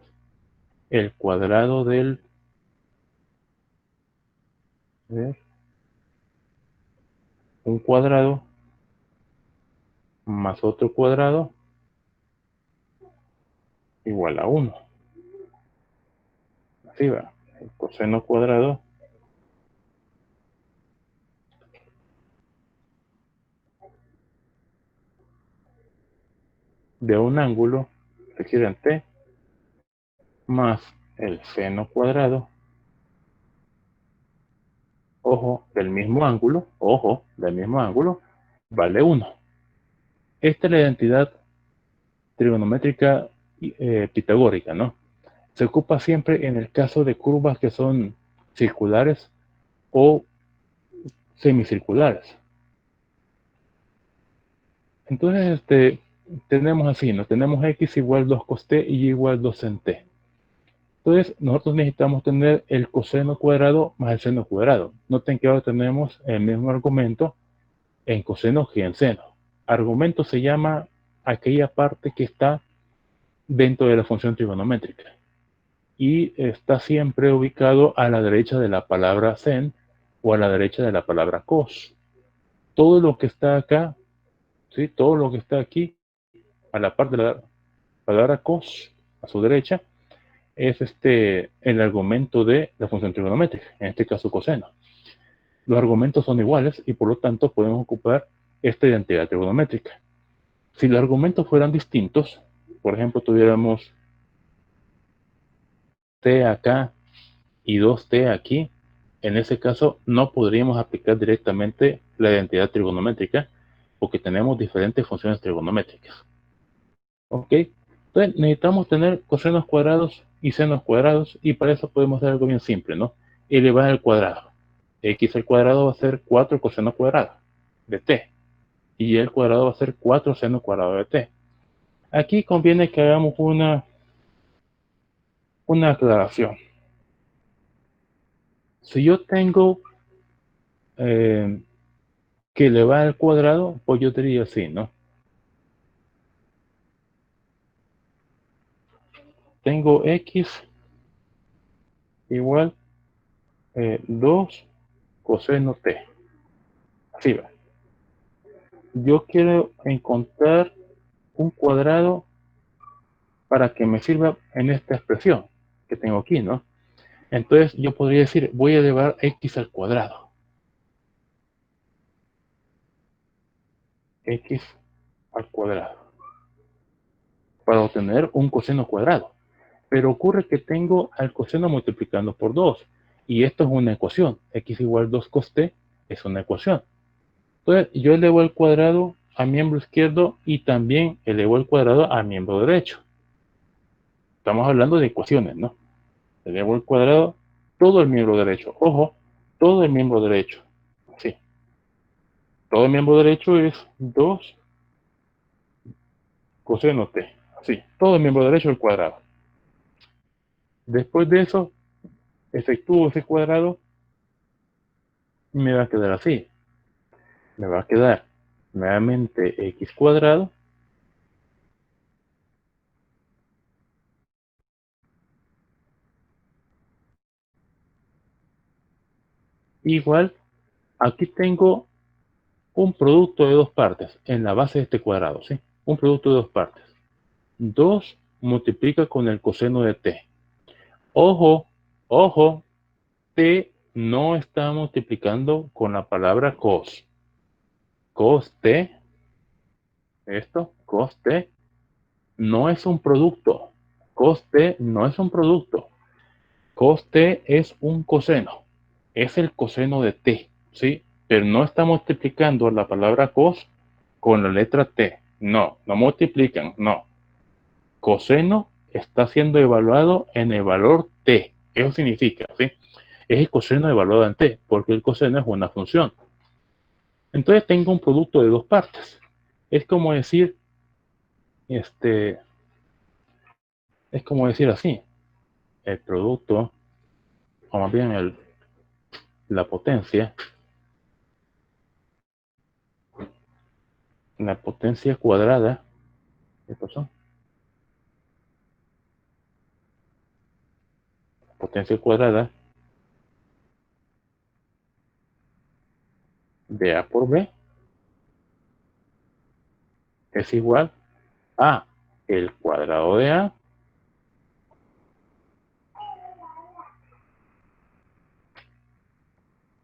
el cuadrado del, a ver, un cuadrado más otro cuadrado igual a 1. Así va, el coseno cuadrado de un ángulo requiere más el seno cuadrado, ojo, del mismo ángulo, vale 1. Esta es la identidad trigonométrica pitagórica, ¿no? Se ocupa siempre en el caso de curvas que son circulares o semicirculares. Entonces, tenemos así, ¿no? Tenemos x igual 2 cos t y y igual 2 sin t. Entonces, nosotros necesitamos tener el coseno cuadrado más el seno cuadrado. Noten que ahora tenemos el mismo argumento en coseno que en seno. Argumento se llama aquella parte que está dentro de la función trigonométrica y está siempre ubicado a la derecha de la palabra sen o a la derecha de la palabra cos. Todo lo que está acá, ¿sí? Todo lo que está aquí a la parte de la palabra cos, a su derecha, es el argumento de la función trigonométrica, en este caso coseno. Los argumentos son iguales y por lo tanto podemos ocupar esta identidad trigonométrica. Si los argumentos fueran distintos, por ejemplo, tuviéramos t acá y 2t aquí, en ese caso no podríamos aplicar directamente la identidad trigonométrica porque tenemos diferentes funciones trigonométricas. ¿Ok? Entonces necesitamos tener cosenos cuadrados y senos cuadrados y para eso podemos hacer algo bien simple, ¿no? Elevar al cuadrado. X al cuadrado va a ser 4 coseno cuadrado de t y el cuadrado va a ser 4 seno cuadrado de t. Aquí conviene que hagamos una aclaración. Si yo tengo que elevar al cuadrado, pues yo diría así, ¿no? Tengo x igual 2 coseno t. Así va. Yo quiero encontrar un cuadrado para que me sirva en esta expresión que tengo aquí, ¿no? Entonces yo podría decir, voy a elevar x al cuadrado. X al cuadrado. Para obtener un coseno cuadrado. Pero ocurre que tengo al coseno multiplicando por 2. Y esto es una ecuación. X igual 2 cos t es una ecuación. Entonces yo elevo el cuadrado a miembro izquierdo y también elevo el cuadrado a miembro derecho. Estamos hablando de ecuaciones, ¿no? Elevo el cuadrado, todo el miembro derecho. Ojo, todo el miembro derecho. Sí. Todo el miembro derecho es 2 coseno t. Así, todo el miembro derecho al cuadrado. Después de eso, efectúo ese cuadrado y me va a quedar así. Me va a quedar nuevamente x cuadrado igual, aquí tengo un producto de dos partes en la base de este cuadrado, ¿sí? Un producto de dos partes. 2 multiplica con el coseno de t. Ojo, ojo, t no está multiplicando con la palabra cos. Cos t, esto, cos t, no es un producto. Cos t no es un producto. Cos t es un coseno. Es el coseno de t, ¿sí? Pero no está multiplicando la palabra cos con la letra t. No, no multiplican, no. Coseno está siendo evaluado en el valor t. Eso significa, ¿sí? Es el coseno evaluado en t, porque el coseno es una función. Entonces tengo un producto de dos partes. Es como decir, es como decir así, el producto, o más bien la potencia cuadrada, estos son, potencia cuadrada de A por B es igual a el cuadrado de A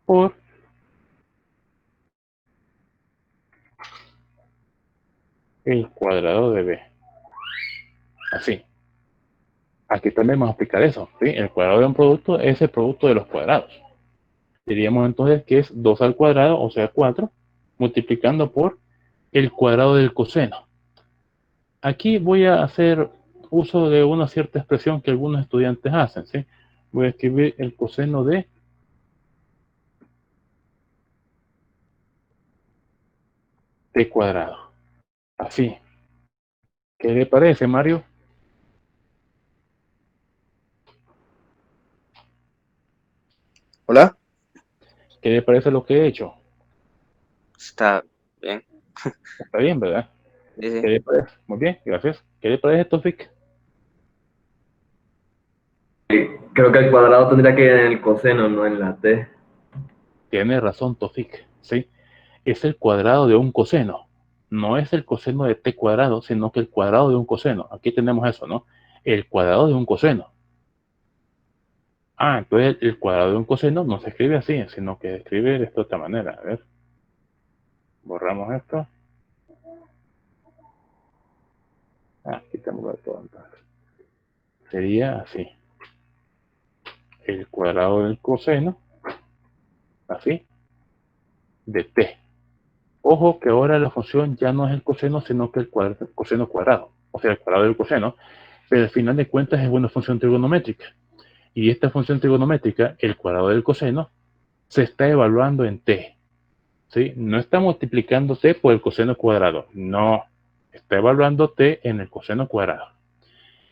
por el cuadrado de B. Así. Aquí también vamos a explicar eso, ¿sí? El cuadrado de un producto es el producto de los cuadrados. Diríamos entonces que es 2 al cuadrado, o sea 4, multiplicando por el cuadrado del coseno. Aquí voy a hacer uso de una cierta expresión que algunos estudiantes hacen, ¿sí? Voy a escribir el coseno de t cuadrado. Así. ¿Qué le parece, Mario? ¿Hola? ¿Qué le parece lo que he hecho? Está bien. Está bien, ¿verdad? Sí, sí. ¿Qué le parece? Muy bien, gracias. ¿Qué le parece, Tofik? Creo que el cuadrado tendría que ir en el coseno, no en la t. Tiene razón, Tofik, ¿sí? Es el cuadrado de un coseno. No es el coseno de t cuadrado, sino que el cuadrado de un coseno. Aquí tenemos eso, ¿no? El cuadrado de un coseno. Ah, entonces el cuadrado de un coseno no se escribe así, sino que se escribe de esta otra manera. A ver, borramos esto. Ah, quitémoslo de todo entonces. Sería así. El cuadrado del coseno, así, de t. Ojo que ahora la función ya no es el coseno, sino que el coseno cuadrado. O sea, el cuadrado del coseno. Pero al final de cuentas es una función trigonométrica. Y esta función trigonométrica, el cuadrado del coseno, se está evaluando en t. ¿Sí? No está multiplicando t por el coseno cuadrado. No. Está evaluando t en el coseno cuadrado.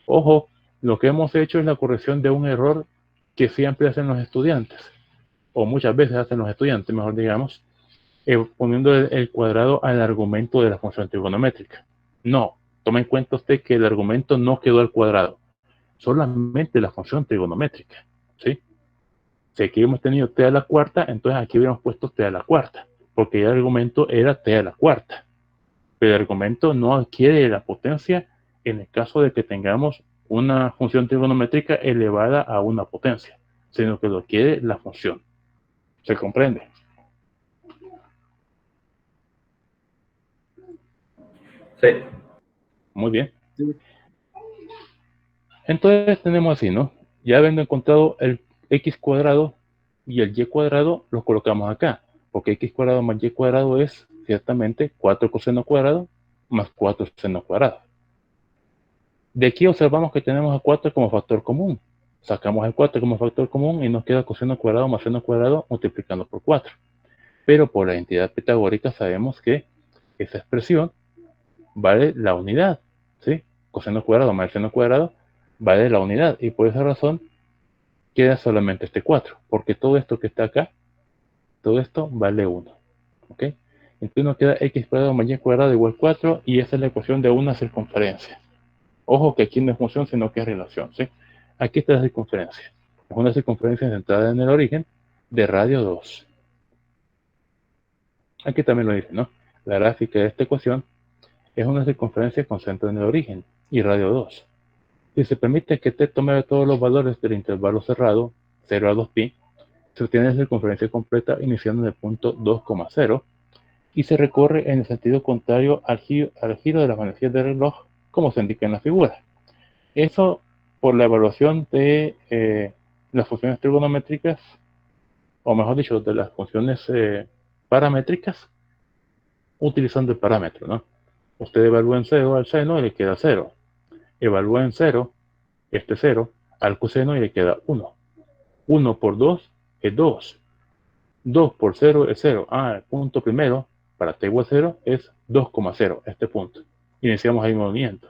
Ojo, lo que hemos hecho es la corrección de un error que siempre hacen los estudiantes. O muchas veces hacen los estudiantes, mejor digamos, poniendo el cuadrado al argumento de la función trigonométrica. No. Tome en cuenta usted que el argumento no quedó al cuadrado. Solamente la función trigonométrica. ¿Sí? Si aquí hemos tenido t a la cuarta, entonces aquí hubiéramos puesto t a la cuarta, porque ya el argumento era t a la cuarta. Pero el argumento no adquiere la potencia en el caso de que tengamos una función trigonométrica elevada a una potencia, sino que lo adquiere la función. ¿Se comprende? Sí. Muy bien. Entonces tenemos así, ¿no? Ya habiendo encontrado el x cuadrado y el y cuadrado, los colocamos acá, porque x cuadrado más y cuadrado es ciertamente 4 coseno cuadrado más 4 seno cuadrado. De aquí observamos que tenemos a 4 como factor común. Sacamos el 4 como factor común y nos queda coseno cuadrado más seno cuadrado multiplicando por 4. Pero por la identidad pitagórica sabemos que esa expresión vale la unidad, ¿sí? Coseno cuadrado más seno cuadrado vale la unidad, y por esa razón queda solamente este 4, porque todo esto que está acá, todo esto vale 1, ¿ok? Entonces nos queda x cuadrado más y cuadrado igual 4, y esa es la ecuación de una circunferencia. Ojo que aquí no es función, sino que es relación, ¿sí? Aquí está la circunferencia. Es una circunferencia centrada en el origen de radio 2. Aquí también lo dice, ¿no? La gráfica de esta ecuación es una circunferencia con centro en el origen y radio 2. Si se permite que t tome todos los valores del intervalo cerrado, 0 a 2pi, se obtiene la circunferencia completa iniciando en el punto 2,0 y se recorre en el sentido contrario al giro de las manecillas del reloj, como se indica en la figura. Eso por la evaluación de las funciones trigonométricas, o mejor dicho, de las funciones paramétricas, utilizando el parámetro, ¿no? Usted evalúa en 0 al seno y le queda 0. Evalúa en 0, este 0, al coseno y le queda 1. 1 por 2 es 2. 2 por 0 es 0. El punto primero para t igual 0 es 2,0, este punto. Iniciamos ahí el movimiento.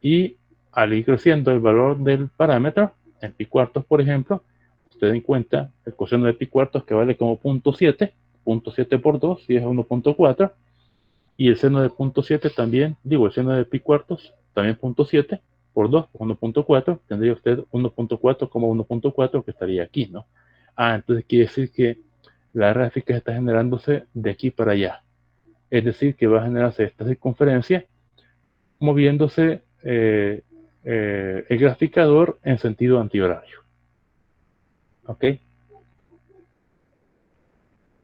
Y al ir creciendo el valor del parámetro, en pi cuartos, por ejemplo, usted den cuenta el coseno de pi cuartos que vale como 0.7, 0.7 por 2 y es 1.4, y el seno de 0.7 también, digo, el seno de pi cuartos también 0.7 por 2, 1.4, tendría usted 1.4 como 1.4 que estaría aquí, ¿no? Entonces quiere decir que la gráfica está generándose de aquí para allá. Es decir, que va a generarse esta circunferencia moviéndose el graficador en sentido antihorario. ¿Ok?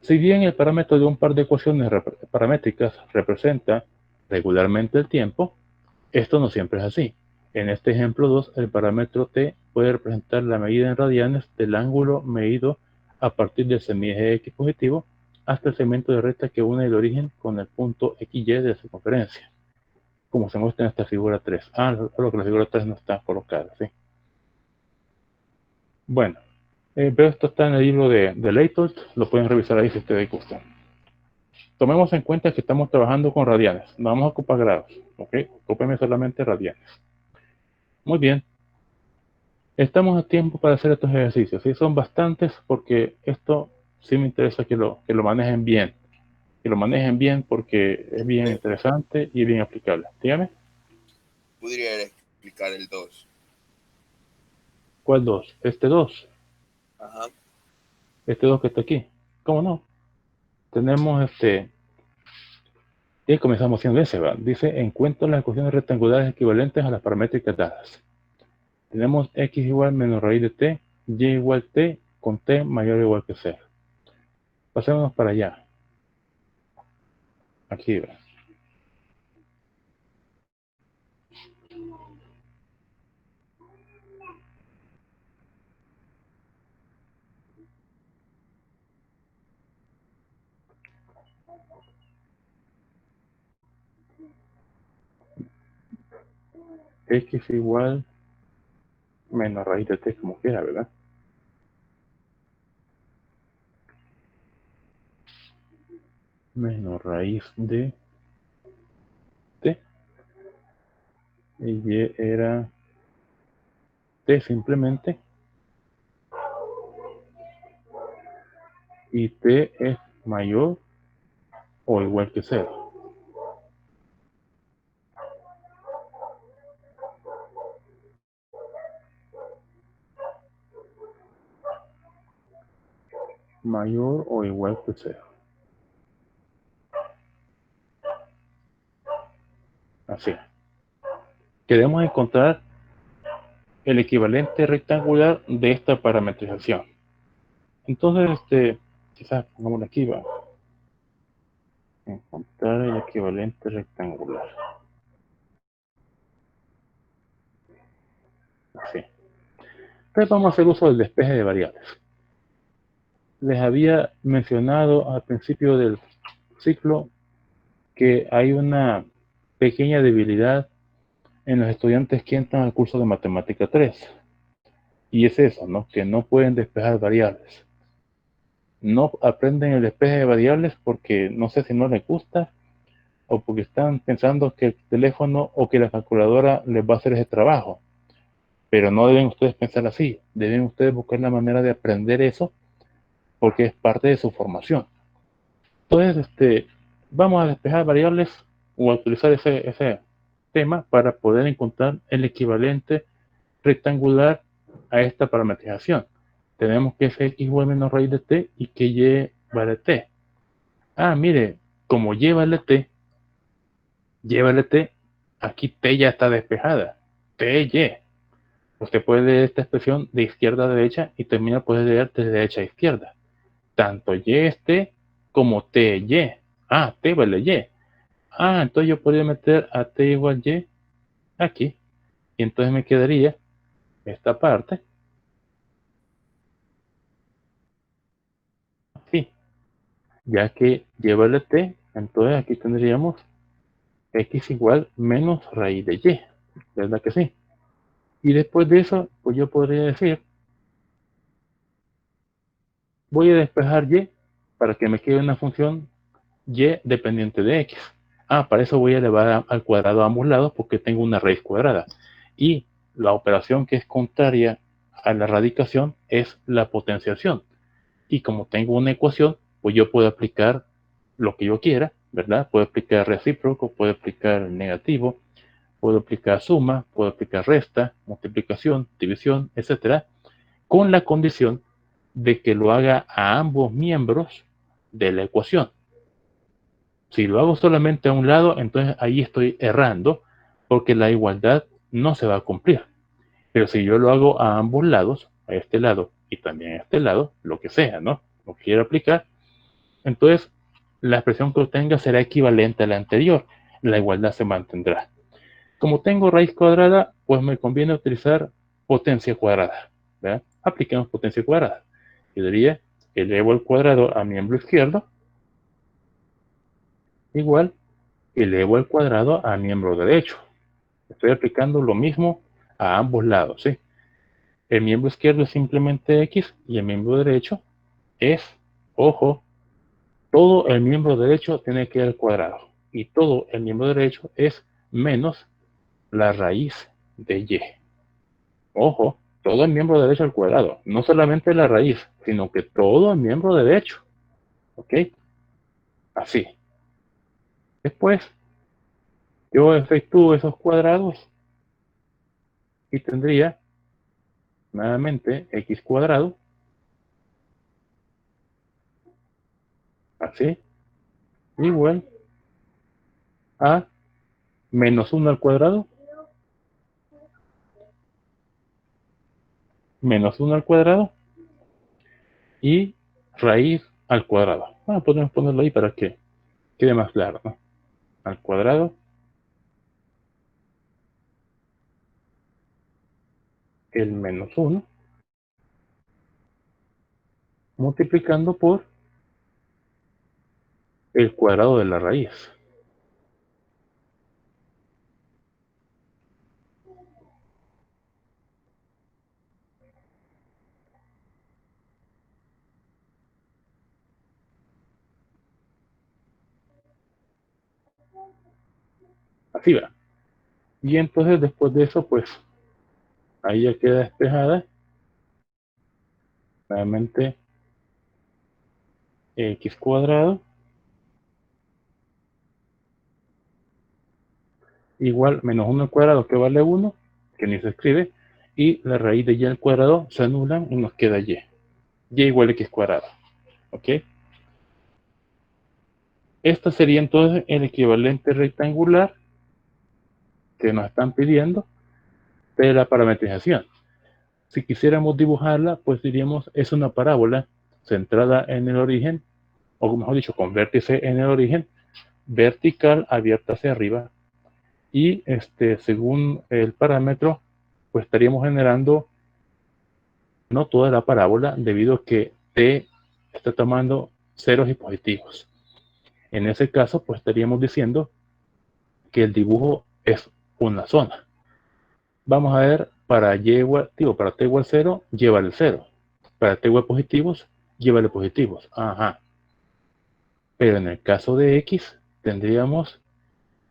Si bien el parámetro de un par de ecuaciones paramétricas representa regularmente el tiempo, esto no siempre es así. En este ejemplo 2, el parámetro t puede representar la medida en radianes del ángulo medido a partir del semieje x positivo hasta el segmento de recta que une el origen con el punto xy de la circunferencia, como se muestra en esta figura 3. Solo que la figura 3 no está colocada, ¿sí? Bueno, pero esto está en el libro de Leitold, lo pueden revisar ahí si ustedes gustan. Tomemos en cuenta que estamos trabajando con radianes, no vamos a ocupar grados, ¿ok? Ocúpenme solamente radianes. Muy bien. Estamos a tiempo para hacer estos ejercicios. Sí, son bastantes porque esto sí me interesa que lo manejen bien. Que lo manejen bien porque es bien interesante y bien aplicable. Dígame. Podría explicar el 2. ¿Cuál 2? Este 2. Ajá. Este 2 que está aquí. ¿Cómo no? Tenemos y comenzamos haciendo ese, ¿va? Dice, encuentra las ecuaciones rectangulares equivalentes a las paramétricas dadas. Tenemos x igual menos raíz de t, y igual t, con t mayor o igual que 0. Pasémonos para allá. Aquí, ¿va? X igual menos raíz de t, como quiera, ¿verdad? Menos raíz de t. Y era t simplemente. Y t es mayor o igual que 0. Mayor o igual que 0. Así. Queremos encontrar el equivalente rectangular de esta parametrización. Entonces, quizás pongámoslo aquí, va. Encontrar el equivalente rectangular. Así. Entonces vamos a hacer uso del despeje de variables. Les había mencionado al principio del ciclo que hay una pequeña debilidad en los estudiantes que entran al curso de Matemática 3. Y es eso, ¿no? Que no pueden despejar variables. No aprenden el despeje de variables porque no sé si no les gusta o porque están pensando que el teléfono o que la calculadora les va a hacer ese trabajo. Pero no deben ustedes pensar así. Deben ustedes buscar la manera de aprender eso porque es parte de su formación. Entonces, vamos a despejar variables o a utilizar ese tema para poder encontrar el equivalente rectangular a esta parametrización. Tenemos que es x igual menos raíz de t y que y vale t. Ah, mire, como y vale t, aquí t ya está despejada. T, y. Usted puede leer esta expresión de izquierda a derecha y también la puede leer de derecha a izquierda. Tanto y es t como t, y. Ah, t vale y. Ah, entonces yo podría meter a t igual y aquí. Y entonces me quedaría esta parte. Así. Ya que y vale t, entonces aquí tendríamos x igual menos raíz de y. ¿Verdad que sí? Y después de eso, pues yo podría decir, voy a despejar y para que me quede una función y dependiente de x. Ah, para eso voy a elevar al cuadrado a ambos lados porque tengo una raíz cuadrada. Y la operación que es contraria a la radicación es la potenciación. Y como tengo una ecuación, pues yo puedo aplicar lo que yo quiera, ¿verdad? Puedo aplicar recíproco, puedo aplicar negativo, puedo aplicar suma, puedo aplicar resta, multiplicación, división, etcétera, con la condición de que lo haga a ambos miembros de la ecuación. Si lo hago solamente a un lado, entonces ahí estoy errando, porque la igualdad no se va a cumplir. Pero si yo lo hago a ambos lados, a este lado y también a este lado, lo que sea, ¿no? Lo que quiero aplicar, entonces la expresión que obtenga será equivalente a la anterior. La igualdad se mantendrá. Como tengo raíz cuadrada, pues me conviene utilizar potencia cuadrada, ¿verdad? Apliquemos potencia cuadrada. Yo diría, elevo al cuadrado a miembro izquierdo igual, elevo al cuadrado a miembro derecho. Estoy aplicando lo mismo a ambos lados, ¿sí? El miembro izquierdo es simplemente x y el miembro derecho es, ojo, todo el miembro derecho tiene que ir al cuadrado. Y todo el miembro derecho es menos la raíz de y. Ojo, todo el miembro derecho al cuadrado, no solamente la raíz, sino que todo el miembro derecho. ¿Ok? Así. Después, yo efectúo esos cuadrados y tendría nuevamente x cuadrado, así, igual a menos 1 al cuadrado, menos 1 al cuadrado y raíz al cuadrado. Bueno, podemos ponerlo ahí para que quede más claro, ¿no? Al cuadrado, el menos 1, multiplicando por el cuadrado de la raíz. Así va. Y entonces después de eso, pues, ahí ya queda despejada. Nuevamente, x cuadrado igual menos 1 al cuadrado, que vale 1, que ni se escribe, y la raíz de y al cuadrado se anulan y nos queda y. Y igual a x cuadrado. ¿Ok? Esto sería entonces el equivalente rectangular que nos están pidiendo de la parametrización. Si quisiéramos dibujarla, pues diríamos es una parábola centrada en el origen, o mejor dicho, con vértice en el origen, vertical abierta hacia arriba, y según el parámetro, pues estaríamos generando no toda la parábola, debido a que t está tomando ceros y positivos. En ese caso, pues estaríamos diciendo que el dibujo es una zona. Vamos a ver, para t igual 0, llévale 0. Para t igual positivos, llévale positivos. Ajá. Pero en el caso de x, tendríamos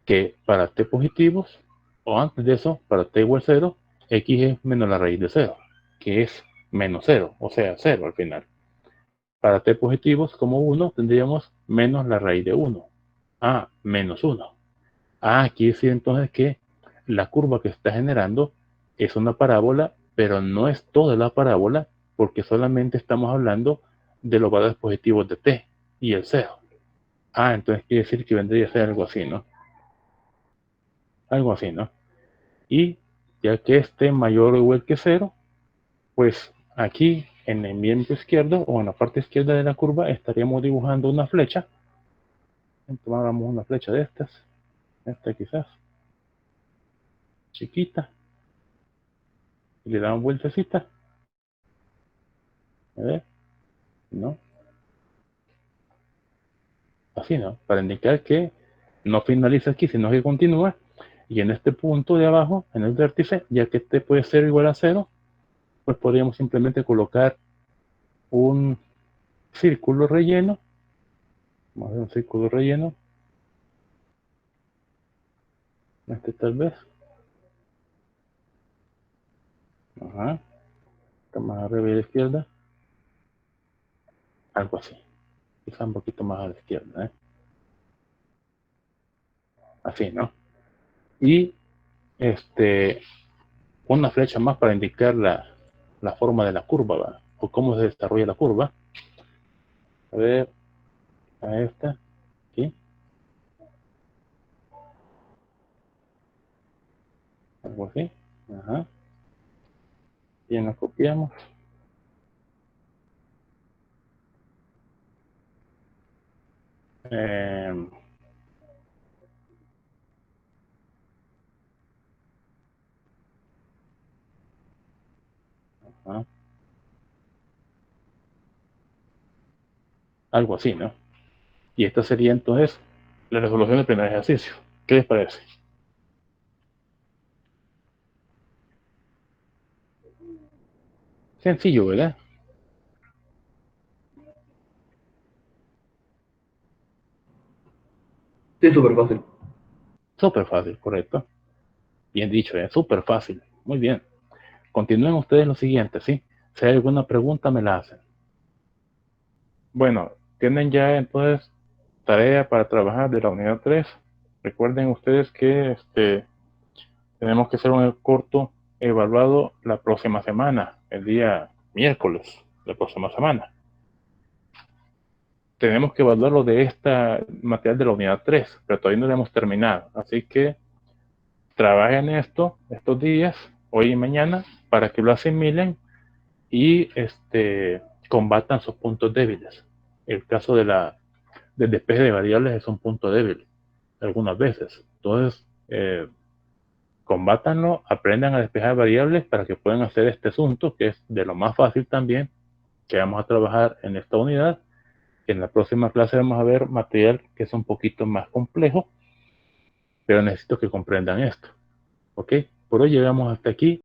que para t positivos, o antes de eso, para t igual 0, x es menos la raíz de 0, que es menos 0, o sea, 0 al final. Para t positivos como 1, tendríamos menos la raíz de 1. Ah, menos 1. Ah, quiere decir entonces que la curva que está generando es una parábola, pero no es toda la parábola, porque solamente estamos hablando de los valores positivos de t y el 0. Ah, entonces quiere decir que vendría a ser algo así, ¿no? Algo así, ¿no? Y ya que esté mayor o igual que 0, pues aquí en el miembro izquierdo o en la parte izquierda de la curva estaríamos dibujando una flecha. Tomáramos una flecha de estas, esta quizás, chiquita, y le damos vueltecita. A ver, ¿no? Así, ¿no? Para indicar que no finaliza aquí, sino que continúa. Y en este punto de abajo, en el vértice, ya que este puede ser igual a 0, pues podríamos simplemente colocar un círculo relleno. Vamos a ver un círculo relleno. Este tal vez. Ajá. Está más arriba y a la izquierda. Algo así. Quizá un poquito más a la izquierda, ¿eh? Así, ¿no? Y una flecha más para indicar la forma de la curva, ¿va? O cómo se desarrolla la curva. A ver, a esta, aquí. Algo así. Ajá. Y nos copiamos. Ajá. Algo así, ¿no? Y esta sería entonces la resolución del primer ejercicio. ¿Qué les parece? Sencillo, ¿verdad? Sí, súper fácil. Súper fácil, correcto. Bien dicho, ¿eh? Súper fácil. Muy bien. continúen ustedes lo siguiente, ¿sí? Si hay alguna pregunta, me la hacen. Bueno, tienen ya entonces tarea para trabajar de la unidad 3. Recuerden ustedes que tenemos que hacer un corto evaluado la próxima semana, el día miércoles, la próxima semana. Tenemos que evaluarlo de esta material de la unidad 3, pero todavía no lo hemos terminado. Así que trabajen esto estos días, hoy y mañana, para que lo asimilen y combatan sus puntos débiles. El caso del despeje de variables es un punto débil algunas veces. Entonces, combátanlo, aprendan a despejar variables para que puedan hacer este asunto, que es de lo más fácil también, que vamos a trabajar en esta unidad. En la próxima clase vamos a ver material que es un poquito más complejo, pero necesito que comprendan esto. ¿Ok? Por hoy llegamos hasta aquí.